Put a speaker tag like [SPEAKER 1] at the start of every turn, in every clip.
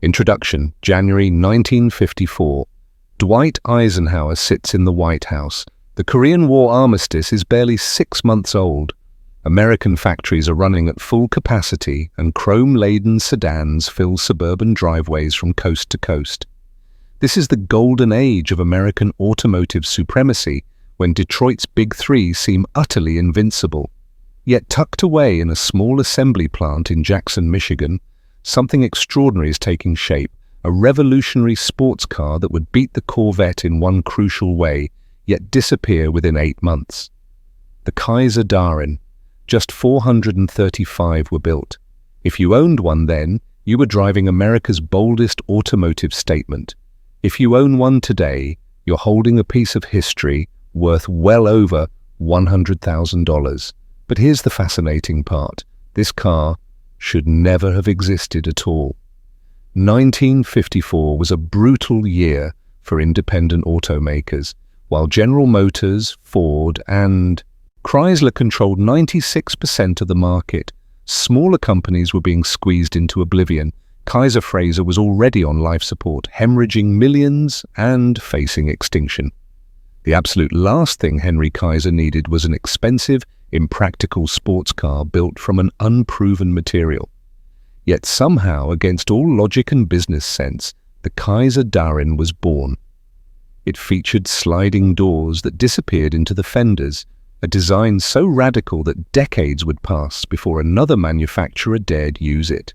[SPEAKER 1] Introduction, January 1954. Dwight Eisenhower sits in the White House. The Korean War armistice is barely 6 months old. American factories are running at full capacity and chrome-laden sedans fill suburban driveways from coast to coast. This is the golden age of American automotive supremacy, when Detroit's Big Three seem utterly invincible. Yet tucked away in a small assembly plant in Jackson, Michigan, something extraordinary is taking shape, a revolutionary sports car that would beat the Corvette in one crucial way, yet disappear within 8 months. The Kaiser Darrin. Just 435 were built. If you owned one then, you were driving America's boldest automotive statement. If you own one today, you're holding a piece of history worth well over $100,000. But here's the fascinating part. This car should never have existed at all. 1954 was a brutal year for independent automakers. While General Motors, Ford, and Chrysler controlled 96% of the market, smaller companies were being squeezed into oblivion. Kaiser Frazer was already on life support, hemorrhaging millions and facing extinction. The absolute last thing Henry Kaiser needed was an expensive, impractical sports car built from an unproven material. Yet somehow, against all logic and business sense, the Kaiser Darrin was born. It featured sliding doors that disappeared into the fenders, a design so radical that decades would pass before another manufacturer dared use it.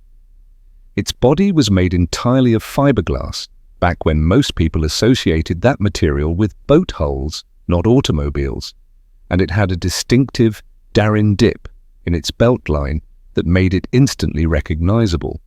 [SPEAKER 1] Its body was made entirely of fiberglass, back when most people associated that material with boat hulls, not automobiles, and it had a distinctive Darrin dip in its belt line that made it instantly recognizable.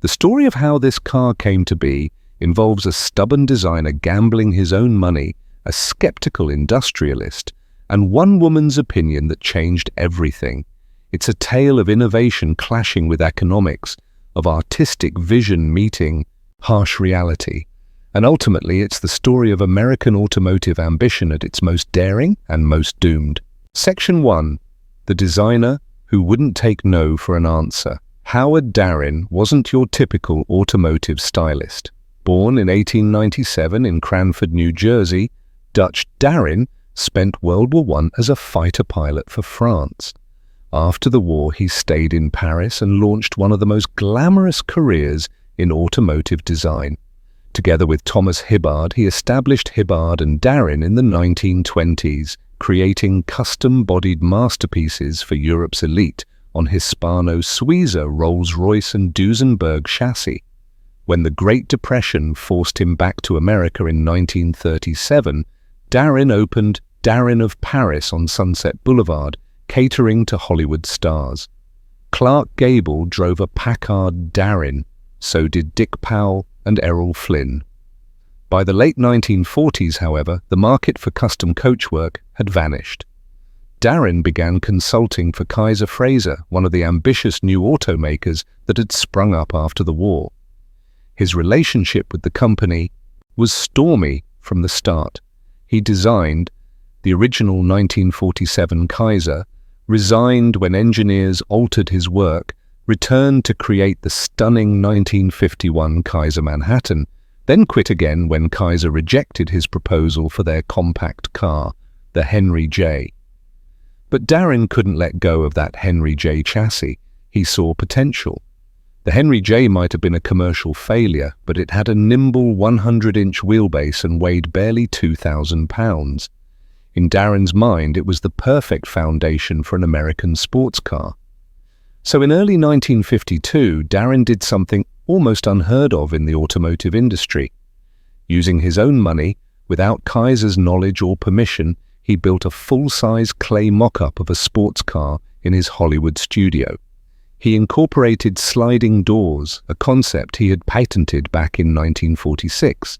[SPEAKER 1] The story of how this car came to be involves a stubborn designer gambling his own money, a skeptical industrialist, and one woman's opinion that changed everything. It's a tale of innovation clashing with economics, of artistic vision meeting harsh reality. And ultimately, it's the story of American automotive ambition at its most daring and most doomed. Section 1. The designer who wouldn't take no for an answer. Howard Darrin wasn't your typical automotive stylist. Born in 1897 in Cranford, New Jersey, Dutch Darrin spent World War I as a fighter pilot for France. After the war, he stayed in Paris and launched one of the most glamorous careers in automotive design. Together with Thomas Hibbard, he established Hibbard and Darrin in the 1920s, creating custom-bodied masterpieces for Europe's elite on Hispano-Suiza, Rolls-Royce and Duesenberg chassis. When the Great Depression forced him back to America in 1937, Darrin opened Darrin of Paris on Sunset Boulevard, catering to Hollywood stars. Clark Gable drove a Packard Darrin, so did Dick Powell and Errol Flynn. By the late 1940s, however, the market for custom coachwork had vanished. Darrin began consulting for Kaiser Frazer, one of the ambitious new automakers that had sprung up after the war. His relationship with the company was stormy from the start. He designed the original 1947 Kaiser, resigned when engineers altered his work, returned to create the stunning 1951 Kaiser Manhattan, then quit again when Kaiser rejected his proposal for their compact car, the Henry J. But Darrin couldn't let go of that Henry J chassis. He saw potential. The Henry J might have been a commercial failure, but it had a nimble 100-inch wheelbase and weighed barely 2,000 pounds. In Darrin's mind, it was the perfect foundation for an American sports car. So in early 1952, Darrin did something almost unheard of in the automotive industry. Using his own money, without Kaiser's knowledge or permission, he built a full-size clay mock-up of a sports car in his Hollywood studio. He incorporated sliding doors, a concept he had patented back in 1946.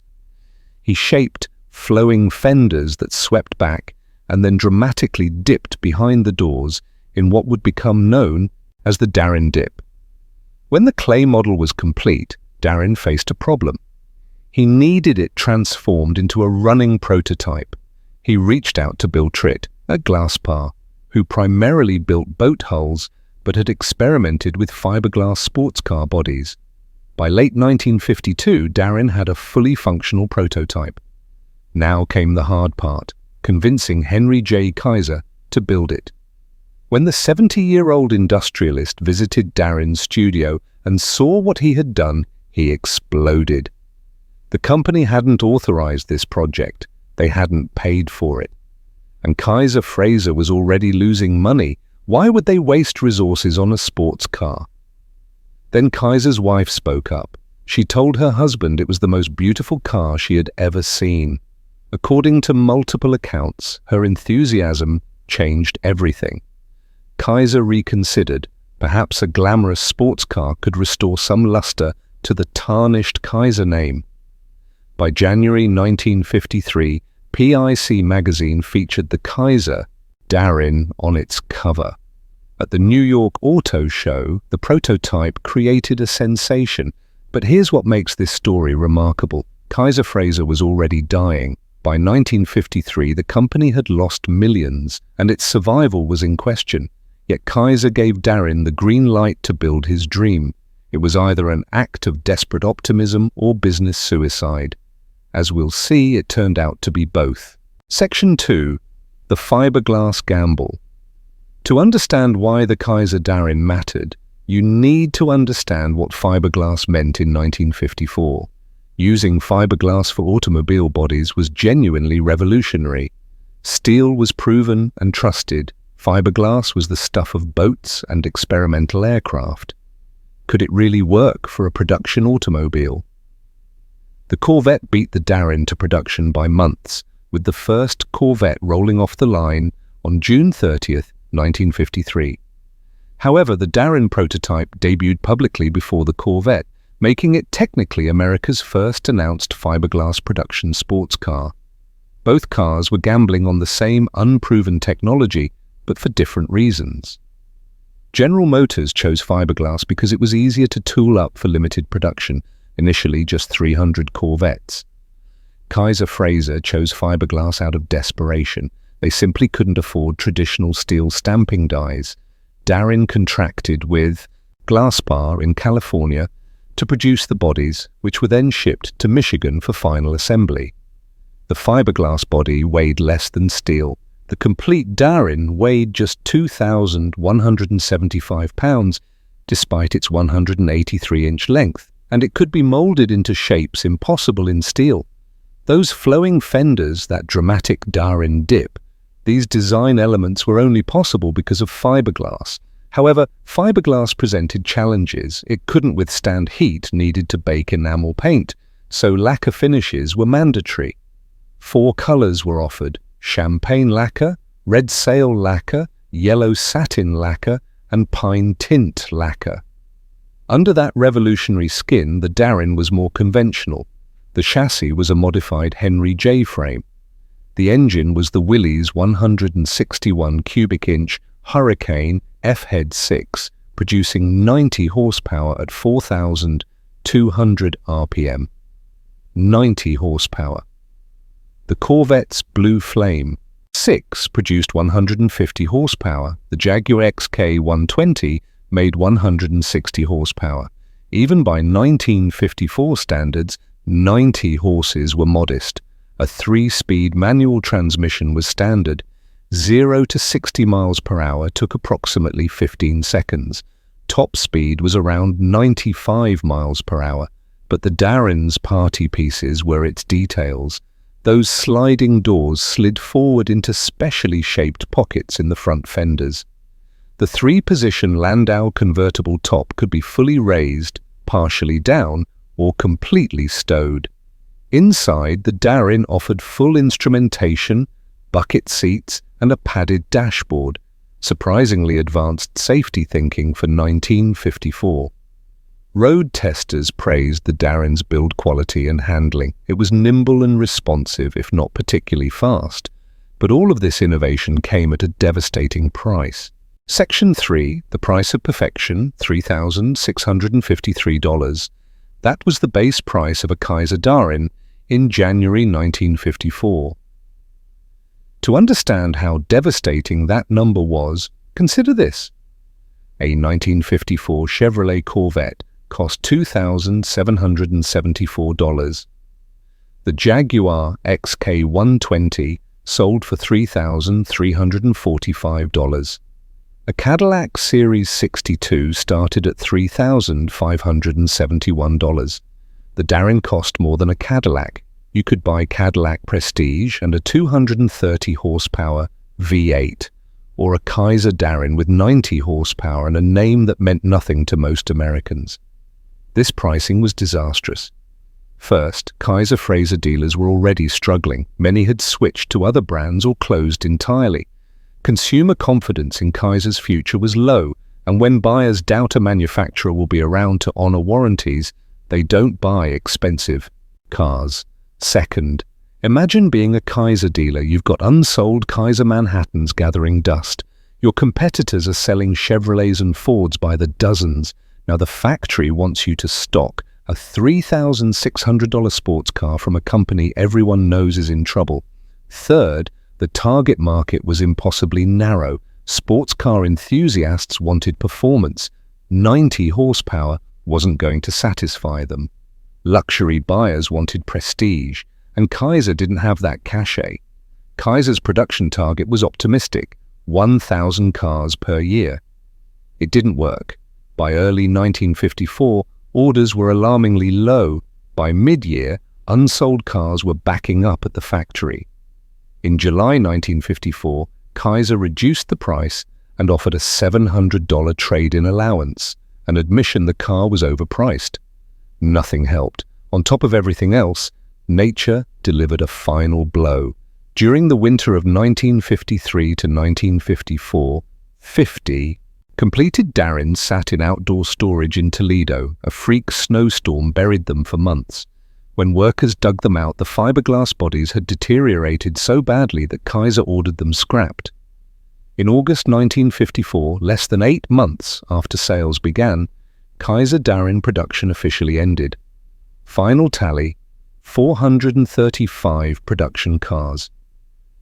[SPEAKER 1] He shaped flowing fenders that swept back and then dramatically dipped behind the doors in what would become known as the Darrin dip. When the clay model was complete, Darrin faced a problem. He needed it transformed into a running prototype. He reached out to Bill Tritt at Glasspar, who primarily built boat hulls but had experimented with fiberglass sports car bodies. By late 1952, Darrin had a fully functional prototype. Now came the hard part, convincing Henry J. Kaiser to build it. When the 70-year-old industrialist visited Darrin's studio and saw what he had done, he exploded. The company hadn't authorized this project. They hadn't paid for it. And Kaiser Frazer was already losing money. Why would they waste resources on a sports car? Then Kaiser's wife spoke up. She told her husband it was the most beautiful car she had ever seen. According to multiple accounts, her enthusiasm changed everything. Kaiser reconsidered. Perhaps a glamorous sports car could restore some luster to the tarnished Kaiser name. By January 1953, PIC magazine featured the Kaiser Darrin on its cover. At the New York Auto Show, the prototype created a sensation. But here's what makes this story remarkable. Kaiser Frazer was already dying. By 1953, the company had lost millions, and its survival was in question. Yet Kaiser gave Darrin the green light to build his dream. It was either an act of desperate optimism or business suicide. As we'll see, it turned out to be both. Section 2. The Fiberglass Gamble. To understand why the Kaiser Darrin mattered, you need to understand what fiberglass meant in 1954. Using fiberglass for automobile bodies was genuinely revolutionary. Steel was proven and trusted. Fiberglass was the stuff of boats and experimental aircraft. Could it really work for a production automobile? The Corvette beat the Darrin to production by months, with the first Corvette rolling off the line on June 30th, 1953. However, the Darrin prototype debuted publicly before the Corvette, making it technically America's first announced fiberglass production sports car. Both cars were gambling on the same unproven technology, but for different reasons. General Motors chose fiberglass because it was easier to tool up for limited production, initially just 300 Corvettes. Kaiser Frazer chose fiberglass out of desperation. They simply couldn't afford traditional steel stamping dies. Darrin contracted with Glasspar in California to produce the bodies, which were then shipped to Michigan for final assembly. The fiberglass body weighed less than steel. The complete Darrin weighed just 2,175 pounds, despite its 183-inch length, and it could be molded into shapes impossible in steel. Those flowing fenders, that dramatic Darrin dip, these design elements were only possible because of fiberglass. However, fiberglass presented challenges. It couldn't withstand heat needed to bake enamel paint, so lacquer finishes were mandatory. 4 colors were offered: champagne lacquer, red sail lacquer, yellow satin lacquer, and pine tint lacquer. Under that revolutionary skin, the Darrin was more conventional. The chassis was a modified Henry J frame. The engine was the Willys 161 cubic inch Hurricane F-Head 6, producing 90 horsepower at 4,200 RPM. 90 horsepower. The Corvette's Blue Flame 6 produced 150 horsepower. The Jaguar XK 120 made 160 horsepower. Even by 1954 standards, 90 horses were modest. A 3-speed manual transmission was standard. 0 to 60 miles per hour took approximately 15 seconds. Top speed was around 95 miles per hour, but the Darrin's party pieces were its details. Those sliding doors slid forward into specially shaped pockets in the front fenders. The 3-position Landau convertible top could be fully raised, partially down, or completely stowed. Inside, the Darrin offered full instrumentation, bucket seats, and a padded dashboard, surprisingly advanced safety thinking for 1954. Road testers praised the Darrin's build quality and handling. It was nimble and responsive, if not particularly fast. But all of this innovation came at a devastating price. Section 3, the price of perfection, $3,653. That was the base price of a Kaiser Darrin in January 1954. To understand how devastating that number was, consider this. A 1954 Chevrolet Corvette, cost $2,774. The Jaguar XK120 sold for $3,345. A Cadillac Series 62 started at $3,571. The Darrin cost more than a Cadillac. You could buy Cadillac Prestige and a 230 horsepower V8, or a Kaiser Darrin with 90 horsepower and a name that meant nothing to most Americans. This pricing was disastrous. First, Kaiser Frazer dealers were already struggling. Many had switched to other brands or closed entirely. Consumer confidence in Kaiser's future was low, and when buyers doubt a manufacturer will be around to honor warranties, they don't buy expensive cars. Second, imagine being a Kaiser dealer. You've got unsold Kaiser Manhattans gathering dust. Your competitors are selling Chevrolets and Fords by the dozens. Now the factory wants you to stock a $3,600 sports car from a company everyone knows is in trouble. Third, the target market was impossibly narrow. Sports car enthusiasts wanted performance. 90 horsepower wasn't going to satisfy them. Luxury buyers wanted prestige, and Kaiser didn't have that cachet. Kaiser's production target was optimistic, 1,000 cars per year. It didn't work. By early 1954, orders were alarmingly low. By mid-year, unsold cars were backing up at the factory. In July 1954, Kaiser reduced the price and offered a $700 trade-in allowance, an admission the car was overpriced. Nothing helped. On top of everything else, nature delivered a final blow. During the winter of 1953 to 1954, 50 completed Darrins sat in outdoor storage in Toledo. A freak snowstorm buried them for months. When workers dug them out, the fiberglass bodies had deteriorated so badly that Kaiser ordered them scrapped. In August 1954, less than 8 months after sales began, Kaiser Darrin production officially ended. Final tally, 435 production cars.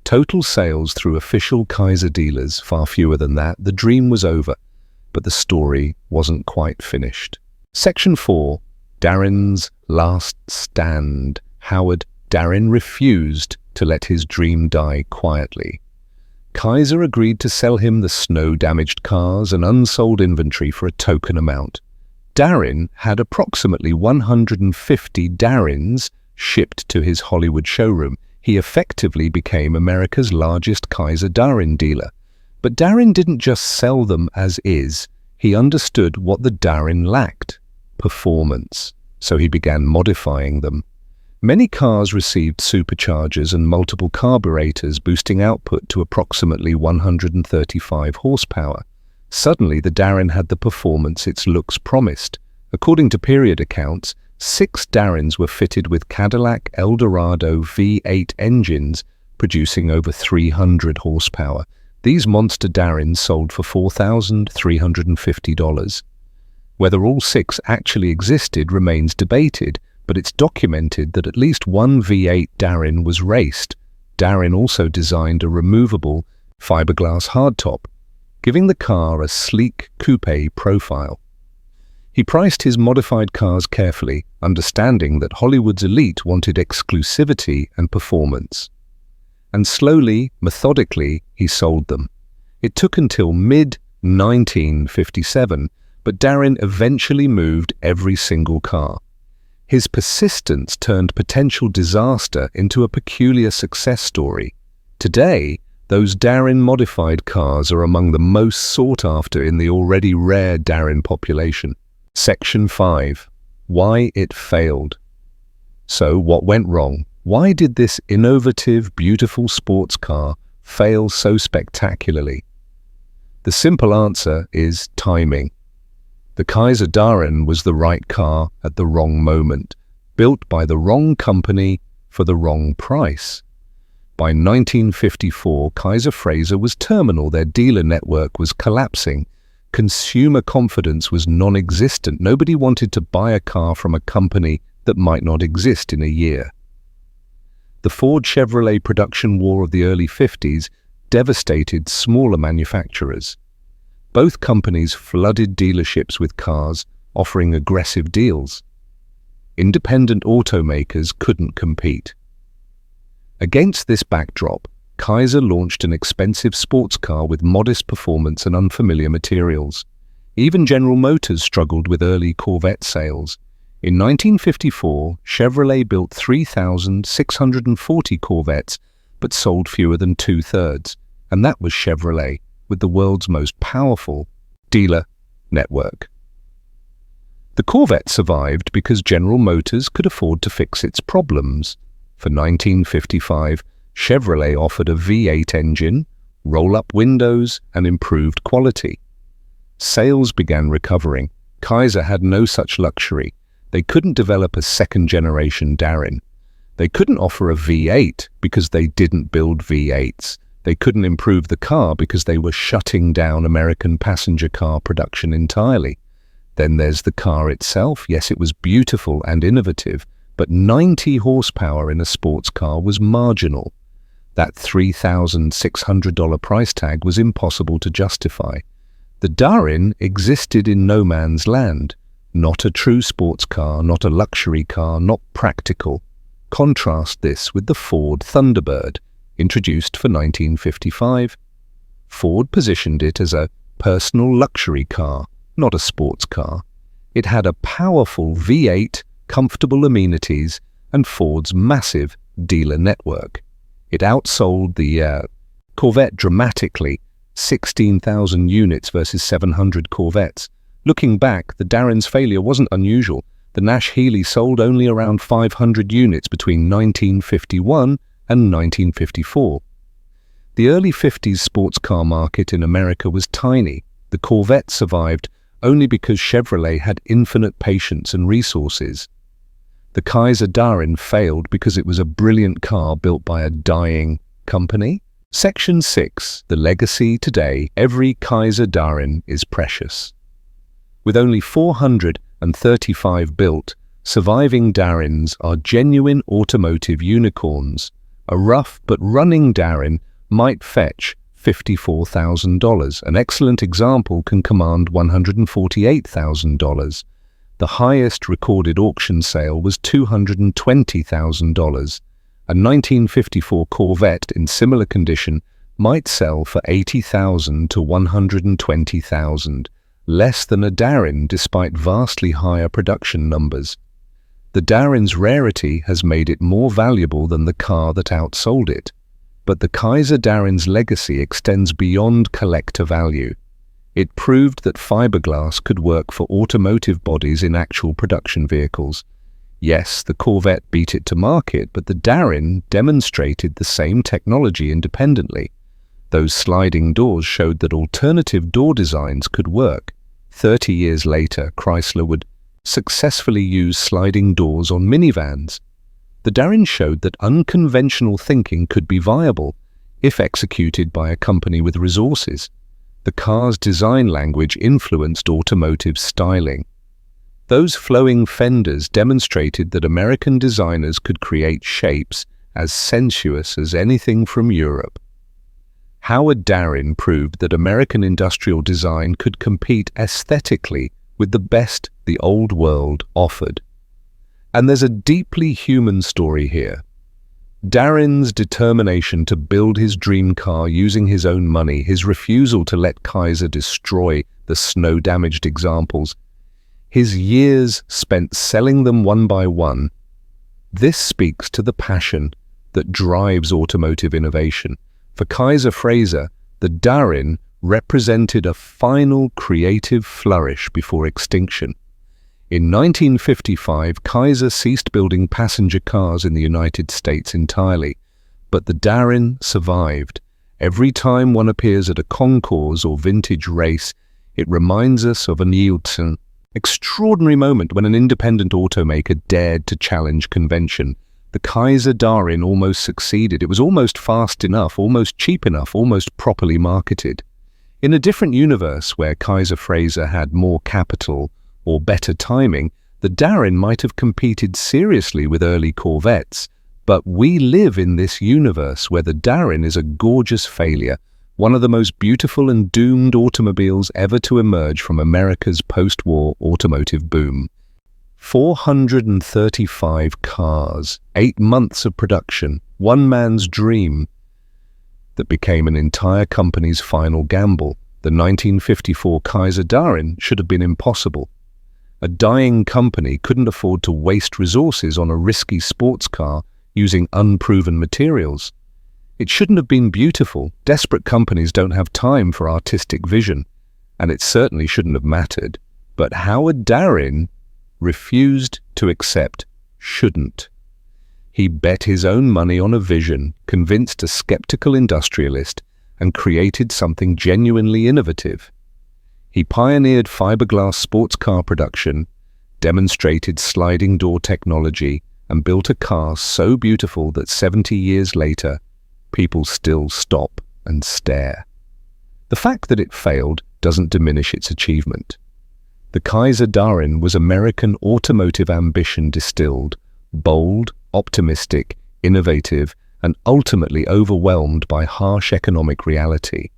[SPEAKER 1] Total sales through official Kaiser dealers, far fewer than that. The dream was over, but the story wasn't quite finished. Section 4. Darrin's Last Stand. Howard Darrin refused to let his dream die quietly. Kaiser agreed to sell him the snow-damaged cars and unsold inventory for a token amount. Darrin had approximately 150 Darrins shipped to his Hollywood showroom. He effectively became America's largest Kaiser Darrin dealer. But Darrin didn't just sell them as is. He understood what the Darrin lacked: performance. So he began modifying them. Many cars received superchargers and multiple carburetors, boosting output to approximately 135 horsepower. Suddenly, the Darrin had the performance its looks promised. According to period accounts, 6 Darrins were fitted with Cadillac Eldorado V8 engines, producing over 300 horsepower. These monster Darrins sold for $4,350. Whether all 6 actually existed remains debated, but it's documented that at least one V8 Darrin was raced. Darrin also designed a removable fiberglass hardtop, giving the car a sleek coupe profile. He priced his modified cars carefully, understanding that Hollywood's elite wanted exclusivity and performance. And slowly, methodically, he sold them. It took until mid-1957, but Darrin eventually moved every single car. His persistence turned potential disaster into a peculiar success story. Today, those Darrin modified cars are among the most sought after in the already rare Darrin population. Section 5. Why it failed. So, what went wrong? Why did this innovative, beautiful sports car fail so spectacularly? The simple answer is timing. The Kaiser Darrin was the right car at the wrong moment, built by the wrong company for the wrong price. By 1954, Kaiser Frazer was terminal. Their dealer network was collapsing. Consumer confidence was non-existent. Nobody wanted to buy a car from a company that might not exist in a year. The Ford-Chevrolet production war of the early 50s devastated smaller manufacturers. Both companies flooded dealerships with cars, offering aggressive deals. Independent automakers couldn't compete. Against this backdrop, Kaiser launched an expensive sports car with modest performance and unfamiliar materials. Even General Motors struggled with early Corvette sales. In 1954, Chevrolet built 3,640 Corvettes, but sold fewer than two-thirds, and that was Chevrolet, with the world's most powerful dealer network. The Corvette survived because General Motors could afford to fix its problems. For 1955, Chevrolet offered a V8 engine, roll-up windows, and improved quality. Sales began recovering. Kaiser had no such luxury. They couldn't develop a second-generation Darrin. They couldn't offer a V8 because they didn't build V8s. They couldn't improve the car because they were shutting down American passenger car production entirely. Then there's the car itself. Yes, it was beautiful and innovative, but 90 horsepower in a sports car was marginal. That $3,600 price tag was impossible to justify. The Darrin existed in no man's land. Not a true sports car, not a luxury car, not practical. Contrast this with the Ford Thunderbird, introduced for 1955. Ford positioned it as a personal luxury car, not a sports car. It had a powerful V8, comfortable amenities, and Ford's massive dealer network. It outsold the Corvette dramatically, 16,000 units versus 700 Corvettes. Looking back, the Darrin's failure wasn't unusual. The Nash Healey sold only around 500 units between 1951 and 1954. The early 50s sports car market in America was tiny. The Corvette survived only because Chevrolet had infinite patience and resources. The Kaiser Darrin failed because it was a brilliant car built by a dying company. Section 6. The legacy today. Every Kaiser Darrin is precious. With only 435 built, surviving Darrins are genuine automotive unicorns. A rough but running Darrin might fetch $54,000. An excellent example can command $148,000. The highest recorded auction sale was $220,000. A 1954 Corvette in similar condition might sell for $80,000 to $120,000, less than a Darrin despite vastly higher production numbers. The Darrin's rarity has made it more valuable than the car that outsold it. But the Kaiser Darrin's legacy extends beyond collector value. It proved that fiberglass could work for automotive bodies in actual production vehicles. Yes, the Corvette beat it to market, but the Darrin demonstrated the same technology independently. Those sliding doors showed that alternative door designs could work. 30 years later, Chrysler would successfully use sliding doors on minivans. The Darrin showed that unconventional thinking could be viable if executed by a company with resources. The car's design language influenced automotive styling. Those flowing fenders demonstrated that American designers could create shapes as sensuous as anything from Europe. Howard Darrin proved that American industrial design could compete aesthetically with the best the old world offered. And there's a deeply human story here. Darrin's determination to build his dream car using his own money, his refusal to let Kaiser destroy the snow-damaged examples, his years spent selling them one by one. This speaks to the passion that drives automotive innovation. For Kaiser Frazer, the Darrin represented a final creative flourish before extinction. In 1955, Kaiser ceased building passenger cars in the United States entirely, but the Darrin survived. Every time one appears at a concours or vintage race, it reminds us of an extraordinary moment when an independent automaker dared to challenge convention. The Kaiser Darrin almost succeeded. It was almost fast enough, almost cheap enough, almost properly marketed. In a different universe where Kaiser Frazer had more capital or better timing, the Darrin might have competed seriously with early Corvettes. But we live in this universe where the Darrin is a gorgeous failure, one of the most beautiful and doomed automobiles ever to emerge from America's post-war automotive boom. 435 cars, 8 months of production, one man's dream that became an entire company's final gamble. The 1954 Kaiser Darrin should have been impossible. A dying company couldn't afford to waste resources on a risky sports car using unproven materials. It shouldn't have been beautiful. Desperate companies don't have time for artistic vision, and it certainly shouldn't have mattered. But Howard Darrin refused to accept shouldn't. He bet his own money on a vision, convinced a skeptical industrialist, and created something genuinely innovative. He pioneered fiberglass sports car production, demonstrated sliding door technology, and built a car so beautiful that 70 years later, people still stop and stare. The fact that it failed doesn't diminish its achievement. The Kaiser Darrin was American automotive ambition distilled, bold, optimistic, innovative, and ultimately overwhelmed by harsh economic reality.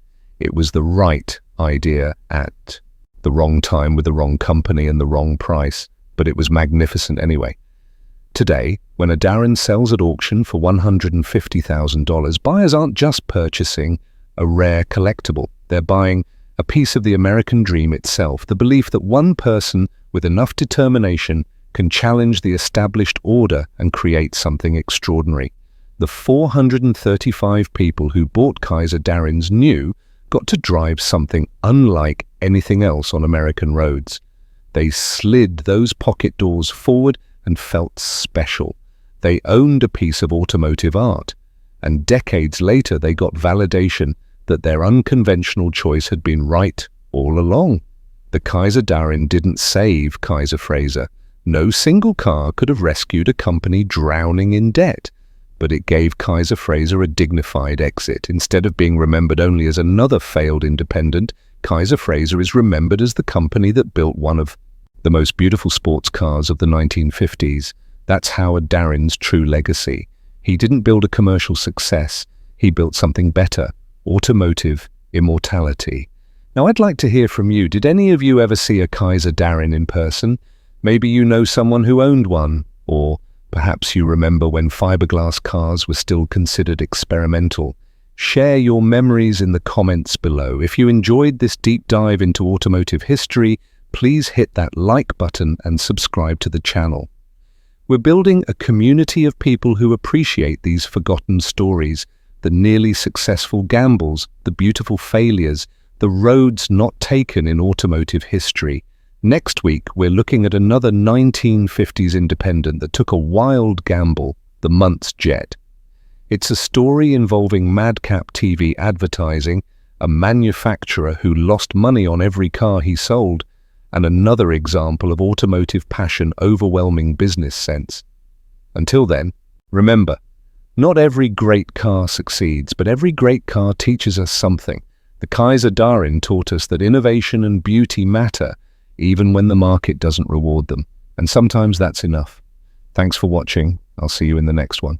[SPEAKER 1] It was the right idea at the wrong time with the wrong company and the wrong price, but it was magnificent anyway. Today, when a Darrin sells at auction for $150,000, buyers aren't just purchasing a rare collectible. They're buying a piece of the American dream itself, the belief that one person with enough determination can challenge the established order and create something extraordinary. The 435 people who bought Kaiser Darrin's new got to drive something unlike anything else on American roads. They slid those pocket doors forward and felt special. They owned a piece of automotive art, and decades later they got validation that their unconventional choice had been right all along. The Kaiser Darrin didn't save Kaiser Frazer. No single car could have rescued a company drowning in debt, but it gave Kaiser Frazer a dignified exit. Instead of being remembered only as another failed independent, Kaiser Frazer is remembered as the company that built one of the most beautiful sports cars of the 1950s. That's Howard Darrin's true legacy. He didn't build a commercial success. He built something better, automotive immortality. Now, I'd like to hear from you. Did any of you ever see a Kaiser Darrin in person? Maybe you know someone who owned one, or perhaps you remember when fiberglass cars were still considered experimental. Share your memories in the comments below. If you enjoyed this deep dive into automotive history, please hit that like button and subscribe to the channel. We're building a community of people who appreciate these forgotten stories, the nearly successful gambles, the beautiful failures, the roads not taken in automotive history. Next week, we're looking at another 1950s independent that took a wild gamble, the Muntz Jet. It's a story involving madcap TV advertising, a manufacturer who lost money on every car he sold, and another example of automotive passion overwhelming business sense. Until then, remember, not every great car succeeds, but every great car teaches us something. The Kaiser Darrin taught us that innovation and beauty matter, even when the market doesn't reward them. And sometimes that's enough. Thanks for watching. I'll see you in the next one.